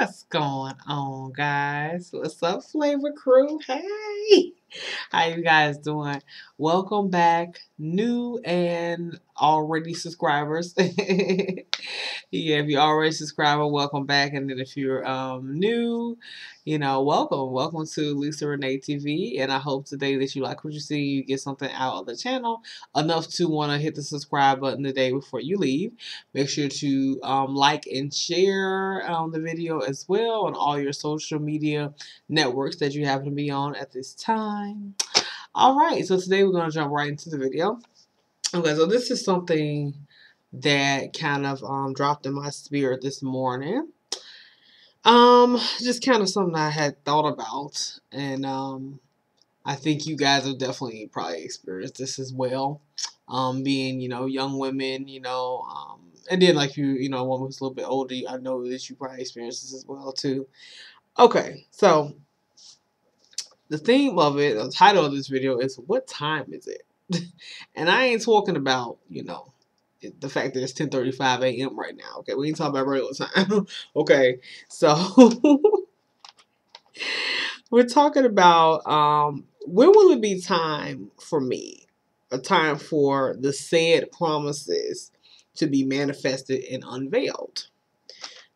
What's going on, guys? What's up, Flavor Crew? Hey! How you guys doing? Welcome back, new and already subscribers. Yeah, if you're already a subscriber, welcome back. And then if you're new, welcome to Lisa Renee TV. And I hope today that you like what you see, you get something out of the channel enough to want to hit the subscribe button the day before you leave. Make sure to like and share the video as well on all your social media networks that you happen to be on at this time. Alright, so today we're going to jump right into the video. Okay, so this is something that kind of dropped in my spirit this morning. Just kind of something I had thought about, and I think you guys have definitely probably experienced this as well. Being, young women, and then like a woman who's a little bit older, I know that you probably experienced this as well too. Okay, so the theme of it, the title of this video is "What time is it?" And I ain't talking about, the fact that it's 10:35 a.m. right now. Okay, we ain't talking about regular time. Okay, so we're talking about when will it be time for me? A time for the said promises to be manifested and unveiled.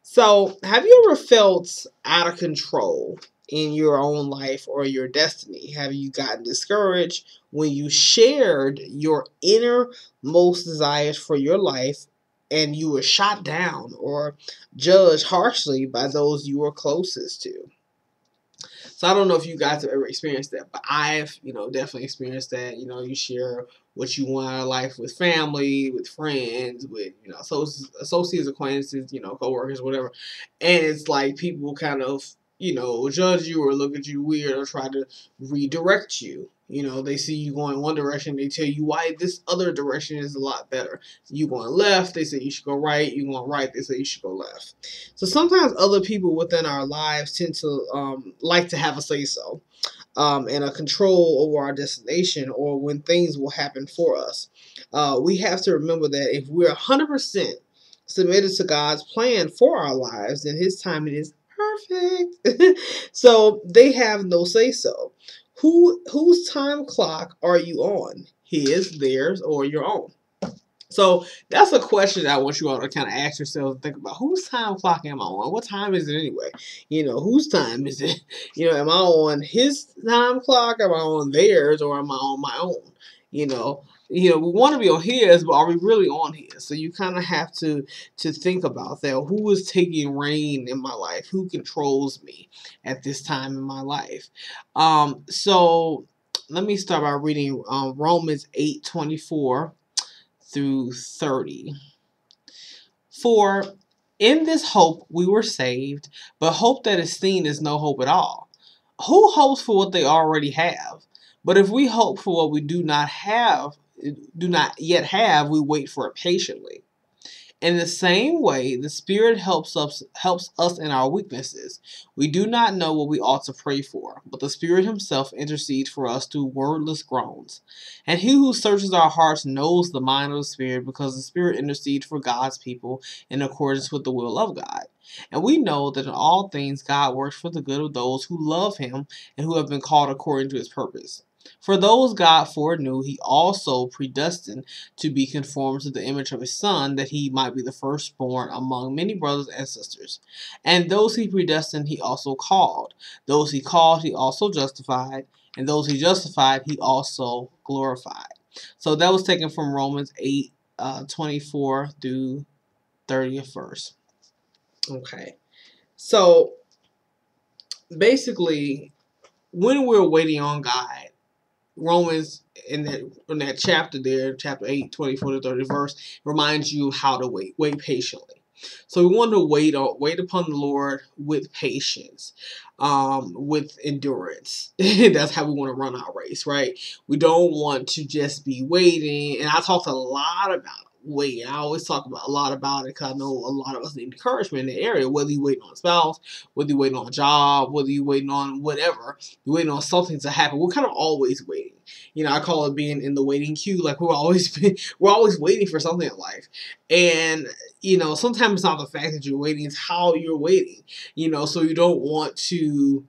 So, have you ever felt out of control in your own life or your destiny? Have you gotten discouraged when you shared your innermost desires for your life and you were shot down or judged harshly by those you were closest to? So I don't know if you guys have ever experienced that, but I've, definitely experienced that. You share what you want out of life with family, with friends, with, associates, acquaintances, coworkers, whatever. And it's like people kind of, judge you or look at you weird or try to redirect you. They see you going one direction, they tell you why this other direction is a lot better. You going left, they say you should go right. You going right, they say you should go left. So sometimes other people within our lives tend to like to have a say-so and a control over our destination or when things will happen for us. We have to remember that if we're 100% submitted to God's plan for our lives, then His timing is perfect. So they have no say-so. Whose time clock are you on? His, theirs, or your own? So that's a question that I want you all to kind of ask yourselves and think about. Whose time clock am I on? What time is it anyway? Whose time is it? Am I on his time clock? Am I on theirs? Or am I on my own? We want to be on his, but are we really on his? So you kind of have to think about that. Who is taking reign in my life? Who controls me at this time in my life? So let me start by reading Romans 8:24 through 30. For in this hope we were saved, but hope that is seen is no hope at all. Who hopes for what they already have? But if we hope for what we do not yet have, we wait for it patiently. In the same way, the Spirit helps us in our weaknesses. We do not know what we ought to pray for, but the Spirit Himself intercedes for us through wordless groans. And He who searches our hearts knows the mind of the Spirit, because the Spirit intercedes for God's people in accordance with the will of God. And we know that in all things God works for the good of those who love Him and who have been called according to His purpose. For those God foreknew, He also predestined to be conformed to the image of His Son, that He might be the firstborn among many brothers and sisters. And those He predestined, He also called. Those He called, He also justified. And those He justified, He also glorified. So that was taken from Romans 8:24 through 30th verse. Okay. So basically, when we're waiting on God, Romans in that chapter there, chapter 8:24 to 30 verse, reminds you how to wait. Wait patiently. So we want to wait upon the Lord with patience, with endurance. That's how we want to run our race, right? We don't want to just be waiting. And I talked a lot about weight. I always talk about a lot about it because I know a lot of us need encouragement in the area. Whether you're waiting on a spouse, whether you're waiting on a job, whether you're waiting on whatever, you're waiting on something to happen. We're kind of always waiting. You know, I call it being in the waiting queue. Like we're always waiting for something in life. And you know, sometimes it's not the fact that you're waiting; it's how you're waiting. You know, so you don't want to,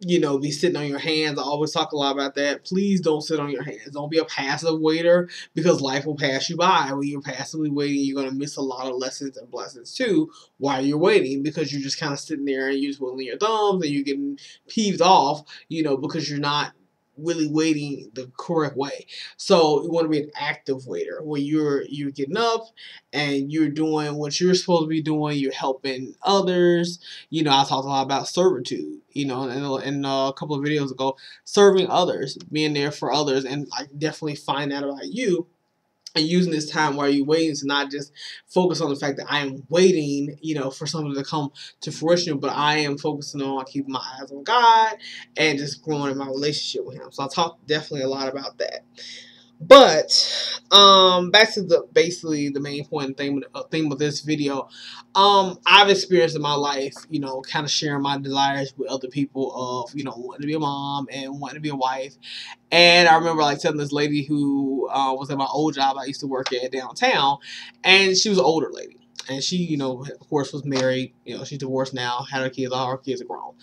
you know, be sitting on your hands. I always talk a lot about that. Please don't sit on your hands. Don't be a passive waiter, because life will pass you by. When you're passively waiting, you're going to miss a lot of lessons and blessings too while you're waiting, because you're just kind of sitting there and you're twiddling your thumbs and you're getting peeved off, you know, because you're not really waiting the correct way. So you want to be an active waiter where you're getting up and you're doing what you're supposed to be doing. You're helping others. You know, I talked a lot about servitude, you know, in a couple of videos ago, serving others, being there for others. And I definitely find that about you. And using this time while you're waiting to not just focus on the fact that I am waiting, you know, for something to come to fruition, but I am focusing on keeping my eyes on God and just growing in my relationship with Him. So I talk definitely a lot about that. But back to basically the main point and theme of this video. I've experienced in my life, you know, kind of sharing my desires with other people of, you know, wanting to be a mom and wanting to be a wife. And I remember like telling this lady who was at my old job I used to work at downtown, and she was an older lady. And she, you know, of course was married. You know, she's divorced now, had her kids, all her kids are grown.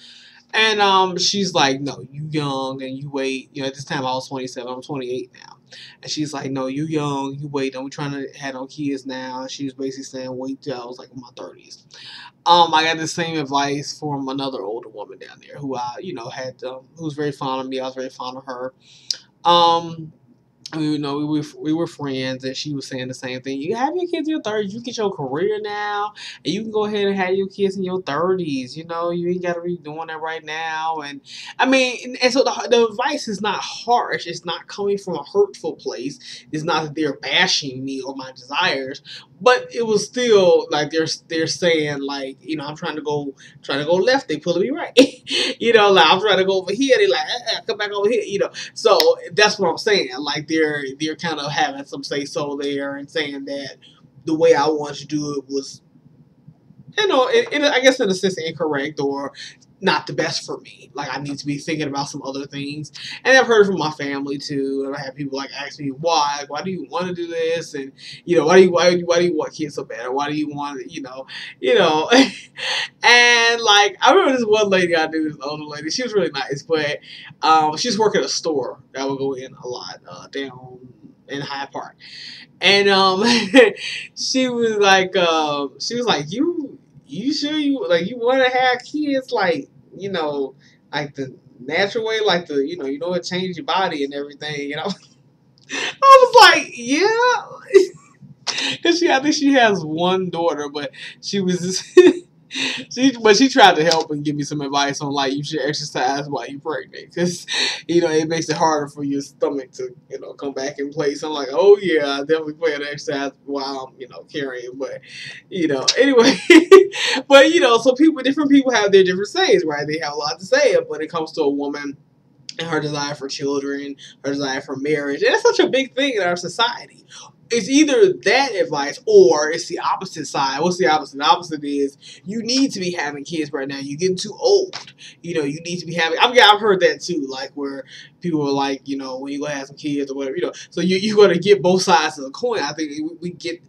And she's like, no, you young and you wait. You know, at this time I was 27, I'm 28 now. And she's like, no, you young, you wait. Don't be trying to have no kids now. And she was basically saying, wait till I was like in my 30s. I got the same advice from another older woman down there who I, you know, had, who was very fond of me. I was very fond of her. You know, we were friends, and she was saying the same thing. You have your kids in your 30s, you get your career now, and you can go ahead and have your kids in your 30s. You know, you ain't got to be doing that right now. And I mean, and so the advice is not harsh. It's not coming from a hurtful place. It's not that they're bashing me or my desires, but it was still like they're saying like, you know, I'm trying to go left, they pulling me right. You know, like I'm trying to go over here, they like come back over here. You know, so that's what I'm saying. Like they're kind of having some say so there and saying that the way I wanted to do it was, you know, I guess in a sense incorrect or not the best for me. Like I need to be thinking about some other things. And I've heard from my family too. And I have people like ask me why do you want to do this? And you know, why do you want kids so bad? Or why do you want, you know. And like I remember this one lady I knew, this older lady. She was really nice, but she was working at a store that would go in a lot down in Hyde Park. And she was like, you sure you want to have kids, like, you know, like the natural way, like the, you know it changes your body and everything, you know. I was like, yeah, because I think she has one daughter, but she was just she tried to help and give me some advice on like you should exercise while you're pregnant, because you know it makes it harder for your stomach to, you know, come back in place. I'm like, oh yeah, I definitely plan to exercise while I'm, you know, carrying, but you know, anyway. But you know, so different people have their different sayings, right? They have a lot to say when it comes to a woman and her desire for children, her desire for marriage, and it's such a big thing in our society. It's either that advice or it's the opposite side. What's the opposite? The opposite is you need to be having kids right now. You're getting too old. You know, you need to be having. I've heard that too, like where people are like, you know, when you go have some kids or whatever, you know. So you're going to get both sides of the coin. I think we get,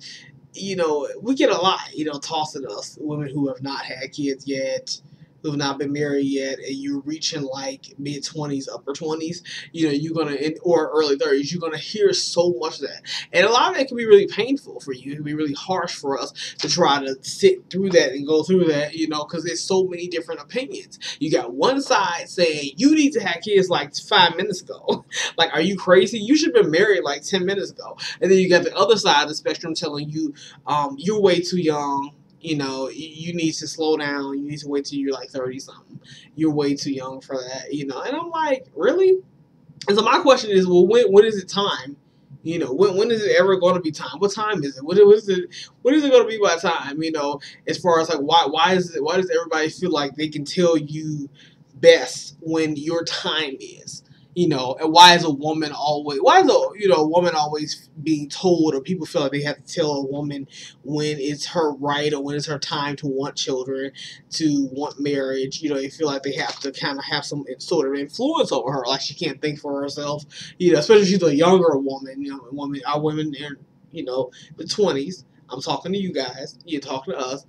you know, we get a lot, you know, tossed at us, women who have not had kids yet, who have not been married yet, and you're reaching like mid-20s, upper 20s, you know, you're going to, or early 30s, you're going to hear so much of that. And a lot of it can be really painful for you. It can be really harsh for us to try to sit through that and go through that, you know, because there's so many different opinions. You got one side saying, you need to have kids like 5 minutes ago. Like, are you crazy? You should have been married like 10 minutes ago. And then you got the other side of the spectrum telling you, you're way too young. You know, you need to slow down. You need to wait till you're like 30-something. You're way too young for that, you know. And I'm like, really? And so my question is, well, when is it time? You know, when is it ever going to be time? What time is it? What is it going to be by time? You know, as far as like why does everybody feel like they can tell you best when your time is? And why is a woman always, a woman always being told, or people feel like they have to tell a woman when it's her right or when it's her time to want children, to want marriage. They feel like they have to kind of have some sort of influence over her, like she can't think for herself, especially if she's a younger woman. Our women in, the 20s. I'm talking to you guys, you're talking to us,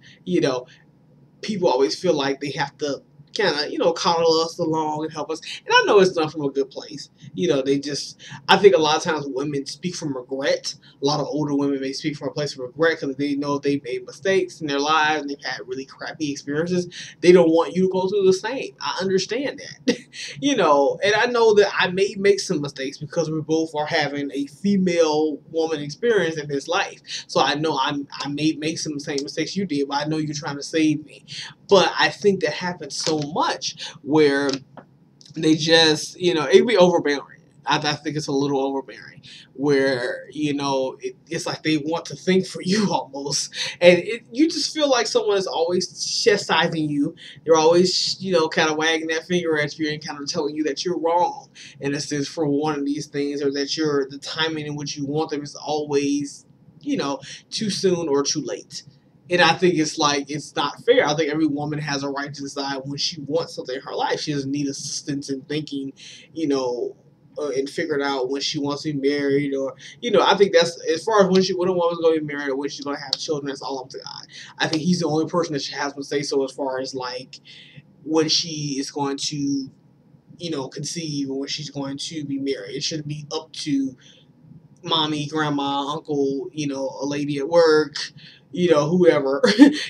people always feel like they have to kind of, coddle us along and help us. And I know it's not from a good place. I think a lot of times women speak from regret. A lot of older women may speak from a place of regret because they know they've made mistakes in their lives and they've had really crappy experiences. They don't want you to go through the same. I understand that. And I know that I may make some mistakes because we both are having a female woman experience in this life. So I know I may make some of the same mistakes you did, but I know you're trying to save me. But I think that happens so much where they just, it can be overbearing. I think it's a little overbearing where, it's like they want to think for you almost. And you just feel like someone is always chastising you. They're always, kind of wagging that finger at you and kind of telling you that you're wrong in a sense for one of these things, or that the timing in which you want them is always, too soon or too late. And I think it's not fair. I think every woman has a right to decide when she wants something in her life. She doesn't need assistance in thinking, and figuring out when she wants to be married, or, I think that's, as far as when a woman's going to be married or when she's going to have children, that's all up to God. I think He's the only person that has to say so as far as, when she is going to, conceive, or when she's going to be married. It shouldn't be up to mommy, grandma, uncle, a lady at work, whoever,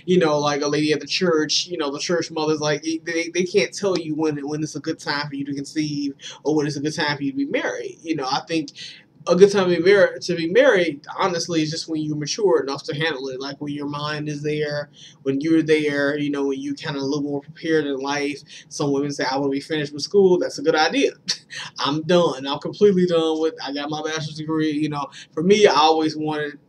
like a lady at the church, the church mothers, like, they can't tell you when it's a good time for you to conceive or when it's a good time for you to be married. I think a good time to be married, honestly, is just when you're mature enough to handle it. Like when your mind is there, when you're there, when you kind of a little more prepared in life. Some women say, I want to be finished with school. That's a good idea. I'm done. I'm completely done I got my bachelor's degree. For me, I always wanted,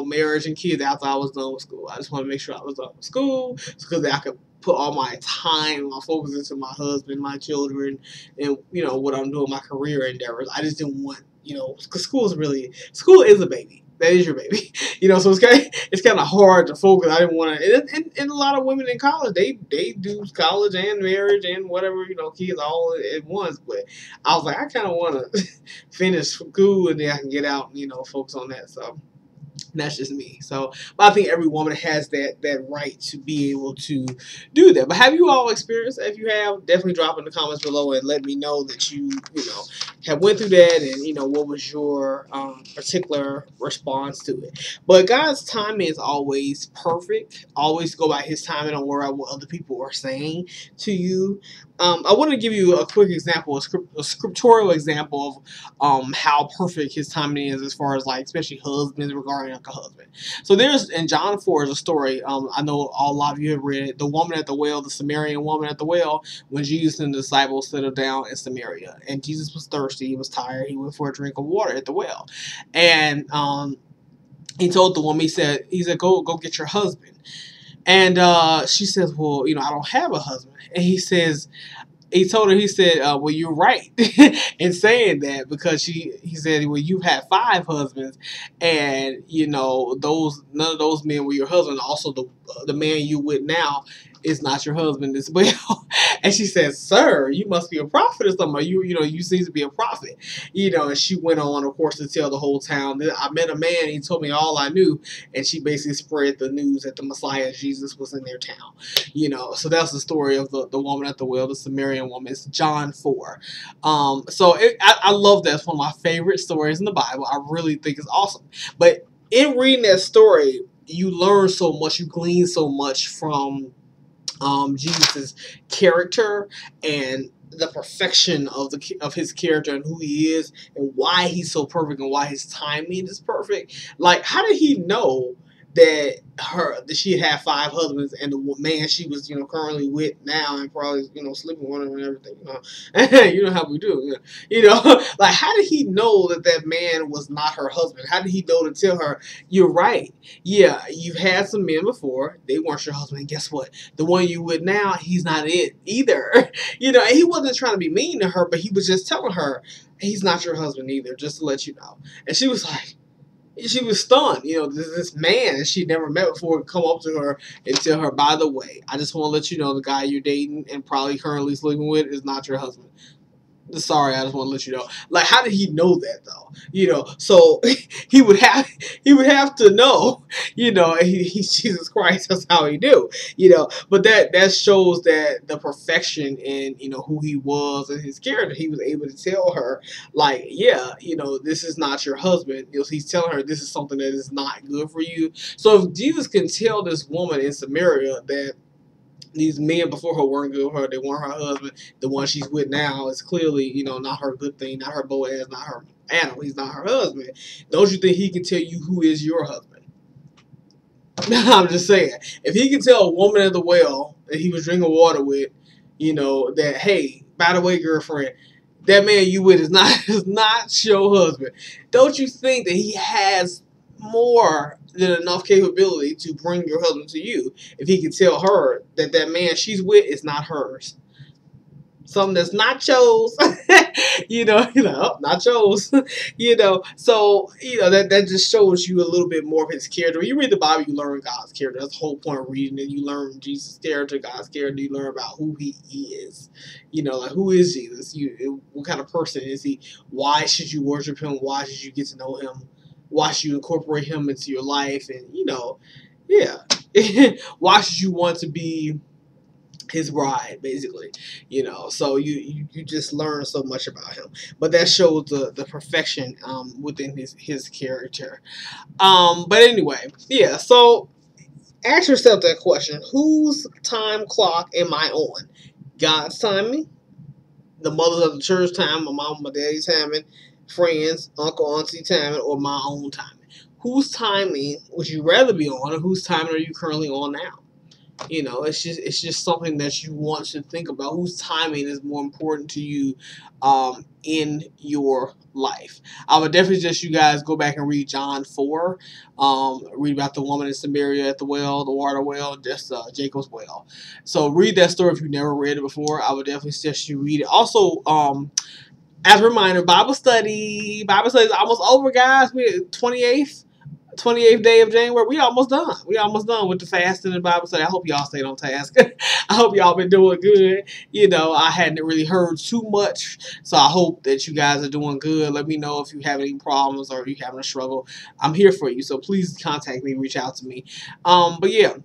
marriage and kids after I was done with school. I just want to make sure I was done with school because I could put all my time, my focus into my husband, my children, and, what I'm doing, my career endeavors. I just didn't want, because school is a baby. That is your baby. So it's kind of hard to focus. I didn't want to, and a lot of women in college, they do college and marriage and whatever, kids all at once. But I was like, I kind of want to finish school and then I can get out and, focus on that. So that's just me. So, but I think every woman has that right to be able to do that. But have you all experienced that? If you have, definitely drop in the comments below and let me know that you have went through that, and what was your particular response to it. But God's timing is always perfect. Always go by His timing. Don't worry about what other people are saying to you. I want to give you a quick example, a scriptural example of how perfect His timing is, as far as especially husbands regarding a husband. So there's in John 4 is a story. I know a lot of you have read it. The woman at the well, the Samaritan woman at the well, when Jesus and the disciples settled down in Samaria, and Jesus was thirsty, he was tired, he went for a drink of water at the well, and he told the woman, he said, go get your husband. And she says, well, I don't have a husband. And he told her, he said, well, you're right in saying that, because he said, well, you've had 5 husbands, and none of those men were your husband. Also, the man you with now is not your husband as well. And she said, sir, you must be a prophet or something. You seem to be a prophet. And she went on, of course, to tell the whole town that I met a man and he told me all I knew. And she basically spread the news that the Messiah, Jesus, was in their town. So that's the story of the woman at the well, the Samaritan woman. It's John 4. I love that. It's one of my favorite stories in the Bible. I really think it's awesome. But in reading that story, you learn so much, you glean so much from Jesus' character and the perfection of his character and who he is and why he's so perfect and why his timing is perfect. Like, how did he know that she had 5 husbands, and the man she was currently with now and probably sleeping with him and everything. You know how we do. Like, how did he know that man was not her husband? How did he know to tell her, you're right? Yeah, you've had some men before, they weren't your husband, and guess what? The one you with now, he's not it either. And he wasn't trying to be mean to her, but he was just telling her he's not your husband either, just to let you know. And she was like, she was stunned. This man that she'd never met before would come up to her and tell her, by the way, I just want to let you know the guy you're dating and probably currently sleeping with is not your husband. Sorry, I just want to let you know. Like, how did he know that though? So he would have to know. He's Jesus Christ. That's how he do. But that shows that the perfection in who he was and his character. He was able to tell her, like, yeah, this is not your husband. He's telling her this is something that is not good for you. So if Jesus can tell this woman in Samaria that these men before her weren't good with her, they weren't her husband, the one she's with now is clearly, not her good thing, not her Boaz, not her Adam, he's not her husband. Don't you think he can tell you who is your husband? I'm just saying. If he can tell a woman at the well that he was drinking water with, that, hey, by the way, girlfriend, that man you with is not your husband. Don't you think that he has more than enough capability to bring your husband to you if he can tell her that man she's with is not hers? Something that's not chose. Not chose. So that just shows you a little bit more of his character. When you read the Bible, you learn God's character. That's the whole point of reading it. You learn Jesus' character, God's character. You learn about who he is. Like, who is Jesus? What kind of person is he? Why should you worship him? Why should you get to know him? Why should you incorporate him into your life? And why should you want to be his bride, basically? So you just learn so much about him. But that shows the perfection within his character. But anyway, yeah. So ask yourself that question: whose time clock am I on? God's timing, the mothers of the church time, my mom, my daddy's timing, friends, uncle, auntie timing, or my own timing? Whose timing would you rather be on, or whose timing are you currently on now? It's just something that you want to think about. Whose timing is more important to you in your life? I would definitely suggest you guys go back and read John 4. Read about the woman in Samaria at the well, the water well, just Jacob's well. So read that story if you've never read it before. I would definitely suggest you read it. Also, as a reminder, Bible study is almost over, guys. We're 28th day of January. We almost done. With the fasting and Bible study. I hope y'all stayed on task. I hope y'all been doing good. I hadn't really heard too much, so I hope that you guys are doing good. Let me know if you have any problems or if you're having a struggle. I'm here for you, so please contact me, reach out to me. But yeah,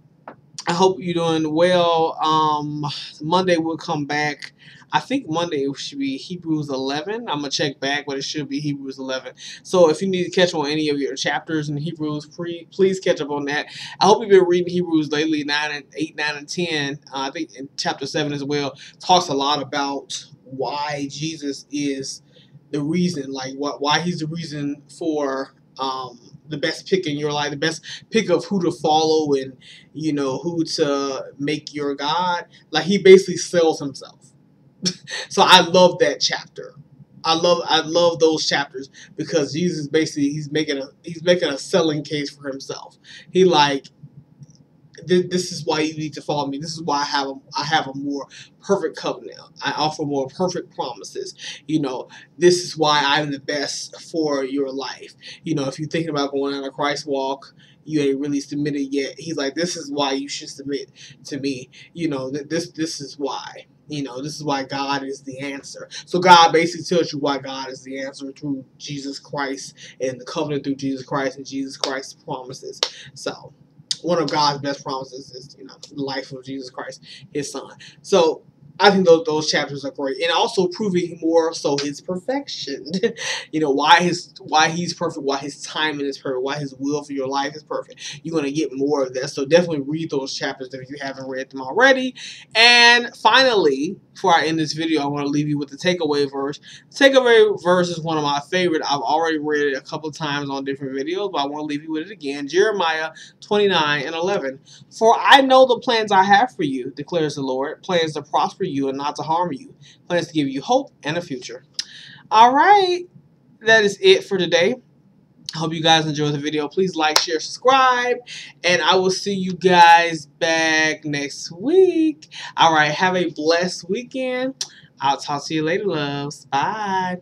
I hope you're doing well. Monday we'll come back. I think Monday should be Hebrews 11. I'm going to check back, but it should be Hebrews 11. So if you need to catch up on any of your chapters in Hebrews, please catch up on that. I hope you've been reading Hebrews lately, 8, 9, and 10. I think in chapter 7 as well, talks a lot about why Jesus is the reason, like why he's the reason for the best pick in your life, the best pick of who to follow and, who to make your God. Like, he basically sells himself. So I love that chapter. I love those chapters because Jesus basically he's making a selling case for himself. He like, this is why you need to follow me. This is why I have a more perfect covenant. I offer more perfect promises. This is why I'm the best for your life. If you're thinking about going on a Christ walk, you ain't really submitted yet. He's like, this is why you should submit to me. This is why. This is why God is the answer. So God basically tells you why God is the answer through Jesus Christ and the covenant through Jesus Christ and Jesus Christ's promises. So one of God's best promises is, the life of Jesus Christ, his son. So I think those chapters are great, and also proving more so his perfection. You know, why he's perfect, why his timing is perfect, why his will for your life is perfect. You're gonna get more of that. So definitely read those chapters if you haven't read them already. And finally, before I end this video, I want to leave you with the takeaway verse. The takeaway verse is one of my favorite. I've already read it a couple times on different videos, but I want to leave you with it again. Jeremiah 29:11. For I know the plans I have for you, declares the Lord, plans to prosper you and not to harm you, plans to give you hope and a future. All right, that is it for today. I hope you guys enjoyed the video. Please like, share, subscribe, and I will see you guys back next week. All right, have a blessed weekend. I'll talk to you later, loves. Bye.